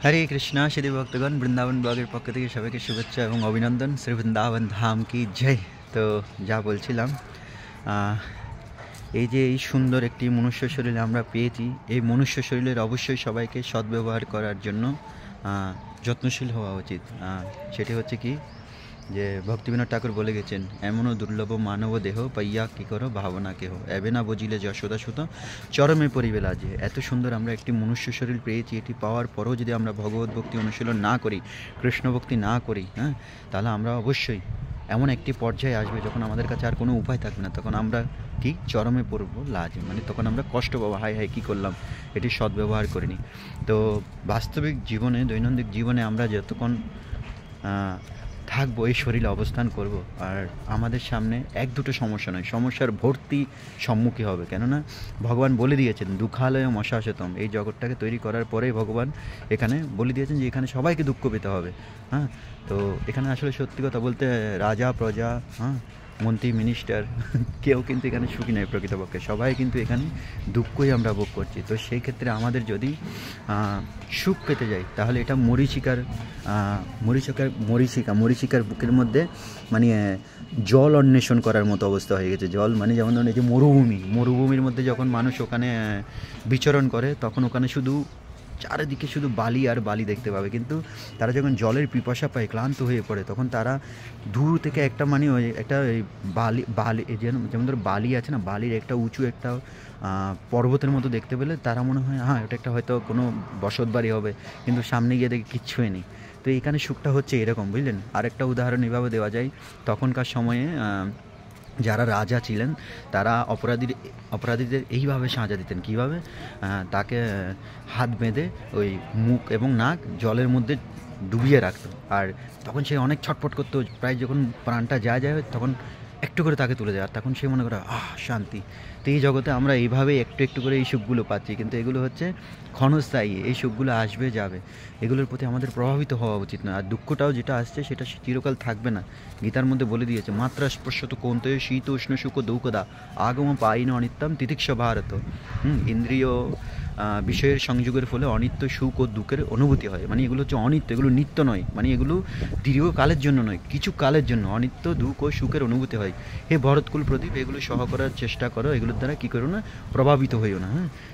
हरे कृष्णा श्री भक्तगण বৃন্দাবন ব্লগের পক্ষ থেকে সবাইকে শুভেচ্ছা এবং অভিনন্দন। শ্রী বৃন্দাবন ধাম কি জয়। তো যা বলছিলাম, এই যে এই সুন্দর একটি মনুষ্য শরীর আমরা পেয়েছি, এই মনুষ্য শরীরের অবশ্যই সবাইকে সদ্ব্যবহার করার জন্য যত্নশীল হওয়া উচিত। সেটি হচ্ছে কি যে ভক্তিবিনোদ ঠাকুর বলে গেছেন, এমনও দুর্লভ মানব দেহ পাইয়া কী করো ভাবনা কেহ, এবে না বুঝিলে যশোদা সুত চরমে পরিবে লাজে। এত সুন্দর আমরা একটি মনুষ্য শরীর পেয়েছি, এটি পাওয়ার পরেও যদি আমরা ভগবত ভক্তি অনুশীলন না করি, কৃষ্ণ ভক্তি না করি, তাহলে আমরা অবশ্যই এমন একটি পর্যায়ে আসবে যখন আমাদের কাছে আর কোনো উপায় থাকবে না, তখন আমরা কি চরমে পড়বো লাজে, মানে তখন আমরা কষ্ট পাবো, হাই হাই কী করলাম, এটি সদ্ব্যবহার করিনি। তো বাস্তবিক জীবনে, দৈনন্দিন জীবনে আমরা যতক্ষণ থাকবো, এই শরীরে অবস্থান করব, আর আমাদের সামনে এক দুটো সমস্যা নয়, সমস্যার ভর্তি সম্মুখী হবে। কেননা ভগবান বলে দিয়েছেন দুঃখালয় মশাশতম, এই জগৎটাকে তৈরি করার পরেই ভগবান এখানে বলে দিয়েছেন যে এখানে সবাইকে দুঃখ পেতে হবে। তো এখানে আসলে সত্যি কথা বলতে রাজা প্রজা, মন্ত্রী মিনিস্টার কেউ কিন্তু এখানে সুখী নয় প্রকৃতপক্ষে, সবাই কিন্তু এখানে দুঃখই আমরা ভোগ করছি। তো সেই ক্ষেত্রে আমাদের যদি সুখ পেতে যাই, তাহলে এটা মরীচিকার বুকের মধ্যে মানে জল অন্বেষণ করার মতো অবস্থা হয়ে গেছে। জল মানে যেমন ধরুন এই যে মরুভূমির মধ্যে যখন মানুষ ওখানে বিচরণ করে, তখন ওখানে শুধু চারিদিকে শুধু বালি আর বালি দেখতে পাবে, কিন্তু তারা যখন জলের পিপাসা পায়, ক্লান্ত হয়ে পড়ে, তখন তারা দূর থেকে একটা মানে ওই একটা বালি যেমন ধর বালি আছে না, বালির একটা উঁচু একটা পর্বতের মতো দেখতে পেলে তারা মনে হয় এটা একটা হয়তো কোনো বসত বাড়ি হবে, কিন্তু সামনে গিয়ে দেখে কিচ্ছুই নেই। তো এখানে সুখটা হচ্ছে এরকম, বুঝলেন। আরেকটা উদাহরণ এভাবে দেওয়া যায়, তখনকার সময়ে যারা রাজা ছিলেন তারা অপরাধীদের এইভাবে সাজা দিতেন। কীভাবে? তাকে হাত বেঁধে ওই মুখ এবং নাক জলের মধ্যে ডুবিয়ে রাখতো, আর তখন সে অনেক ছটফট করতো, প্রায় যখন প্রাণটা যায় তখন একটু করে তাকে তুলে দেয়, আর তখন সে মনে করে শান্তি। তো এই জগতে আমরা এইভাবেই একটু একটু করে এই সুখগুলো পাচ্ছি, কিন্তু এগুলো হচ্ছে ক্ষণস্থায়ী, এই সুখগুলো আসবে যাবে, এগুলোর প্রতি আমাদের প্রভাবিত হওয়া উচিত না। আর দুঃখটাও যেটা আসছে সেটা চিরকাল থাকবে না। গীতার মধ্যে বলে দিয়েছে, মাত্রা স্পর্শত কৌন্তেয় শীত উষ্ণ সুখ দুঃখদা আগম পাইন অনিত্যম তিতিক্ষ ভারত। ইন্দ্রিয় বিষয়ের সংযোগের ফলে অনিত্য সুখ ও দুঃখের অনুভূতি হয়, মানে এগুলো হচ্ছে অনিত্য, এগুলো নিত্য নয়, মানে এগুলো দীর্ঘকালের জন্য নয়, কিছু কালের জন্য অনিত্য দুঃখ ও সুখের অনুভূতি হয়। হে ভরতকুল প্রদীপ, এগুলো সহ করার চেষ্টা করো, এগুলোর দ্বারা কী করো না, প্রভাবিত হইও না।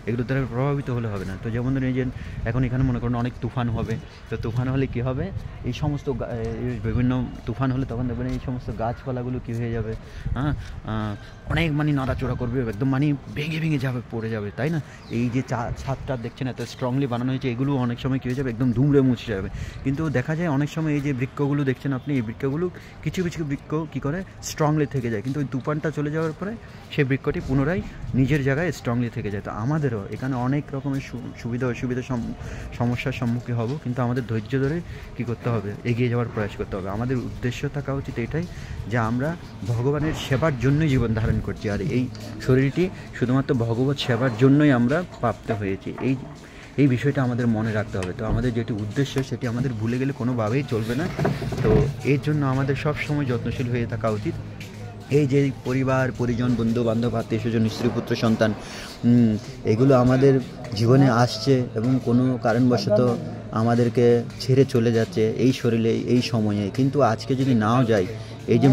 এগুলোর দ্বারা প্রভাবিত হলে হবে না। তো যেমন ধরুন এই যে এখন এখানে মনে করেন অনেক তুফান হবে, তো তুফান হলে কী হবে, এই সমস্ত বিভিন্ন তুফান হলে তখন দেখবেন এই সমস্ত গাছপালাগুলো কী হয়ে যাবে, অনেক মানে নড়াচড়া করবে, একদম মানে ভেঙে যাবে, পড়ে যাবে, তাই না? এই যে ছাদটা দেখছেন এত স্ট্রংলি বানানো হয়েছে, এগুলো অনেক সময় কী হয়ে যাবে, একদম ধুমড়ে মুছে যাবে। কিন্তু দেখা যায় অনেক সময় এই যে বৃক্ষগুলো দেখছেন আপনি, এই বৃক্ষগুলো কিছু বৃক্ষ কী করে স্ট্রংলি থেকে যায়, কিন্তু ওই তুফানটা চলে যাওয়ার পরে সেই বৃক্ষটি পুনরায় নিজের জায়গায় স্ট্রংলি থেকে যায়। তো আমাদেরও এখানে অনেক রকমের সুবিধা অসুবিধা সমস্যার সম্মুখীন হব, কিন্তু আমাদের ধৈর্য ধরে কী করতে হবে, এগিয়ে যাওয়ার প্রয়াস করতে হবে। আমাদের উদ্দেশ্য থাকা উচিত এটাই যে আমরা ভগবানের সেবার জন্যই জীবন ধারণ করছি, আর এই শরীরটি শুধুমাত্র ভগবত সেবার জন্যই আমরা প্রাপ্ত হয়েছি। এই বিষয়টা আমাদের মনে রাখতে হবে। তো আমাদের যেটি উদ্দেশ্য সেটি আমাদের ভুলে গেলে কোনোভাবেই চলবে না। তো এর জন্য আমাদের সব সময় যত্নশীল হয়ে থাকা উচিত। এই যে পরিবার পরিজন বন্ধু বান্ধব আত্মীয় স্বজন স্ত্রী পুত্র সন্তান, এগুলো আমাদের জীবনে আসছে এবং কোনো কারণবশত আমাদেরকে ছেড়ে চলে যাচ্ছে এই শরীরে এই সময়ে, কিন্তু আজকে যদি নাও যায়, এই যে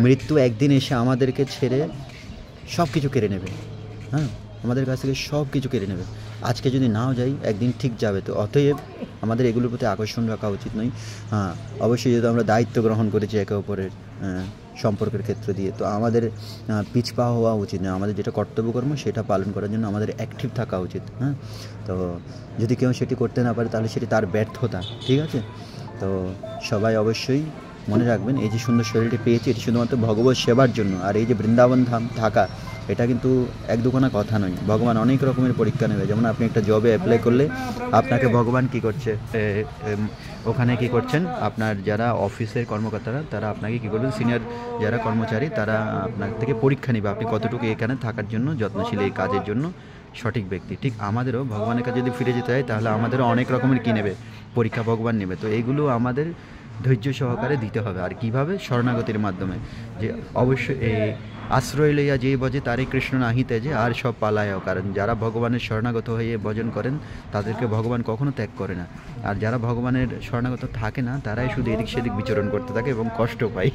মৃত্যু একদিন এসে আমাদেরকে ছেড়ে সব কিছু কেড়ে নেবে, আমাদের কাছ থেকে সব কিছু কেড়ে নেবে। আজকে যদি নাও যাই, একদিন ঠিক যাবে। তো অতএব আমাদের এগুলোর প্রতি আকর্ষণ রাখা উচিত নয়। অবশ্যই যেহেতু আমরা দায়িত্ব গ্রহণ করেছি একে অপরের সম্পর্কের ক্ষেত্র দিয়ে, তো আমাদের পিছপা হওয়া উচিত নয়। আমাদের যেটা কর্তব্যকর্ম সেটা পালন করার জন্য আমাদের অ্যাক্টিভ থাকা উচিত। তো যদি কেউ সেটি করতে না পারে, তাহলে সেটি তার ব্যর্থতা, ঠিক আছে? তো সবাই অবশ্যই মনে রাখবেন, এই যে সুন্দর শরীরটি পেয়েছি এটি শুধুমাত্র ভগবত সেবার জন্য। আর এই যে বৃন্দাবন ধাম থাকা, এটা কিন্তু এক দুখানা কথা নয়। ভগবান অনেক রকমের পরীক্ষা নেবে। যেমন আপনি একটা জবে অ্যাপ্লাই করলে আপনাকে ভগবান কী করছে, ওখানে কী করছেন, আপনার যারা অফিসের কর্মকর্তারা তারা আপনাকে কী করবেন, সিনিয়র যারা কর্মচারী তারা আপনার থেকে পরীক্ষা নেবে আপনি কতটুকু এখানে থাকার জন্য যত্নশীল, এই কাজের জন্য সঠিক ব্যক্তি। ঠিক আমাদেরও ভগবানের কাছে যদি ফিরে যেতে হয়, তাহলে আমাদেরও অনেক রকমের কী নেবে, পরীক্ষা ভগবান নেবে। তো এইগুলো আমাদের ধৈর্য সহকারে দিতে হবে। আর কিভাবে? শরণাগতির মাধ্যমে। যে অবশ্যই আশ্রয় লইয়া যেই ভজে তারই কৃষ্ণ নাহি তেজে আর সব পালায়। কারণ যারা ভগবানের শরণাগত হয়ে ভজন করেন তাদেরকে ভগবান কখনো ত্যাগ করে না, আর যারা ভগবানের শরণাগত থাকে না তারাই শুধু এদিক সেদিক বিচরণ করতে থাকে এবং কষ্ট পায়।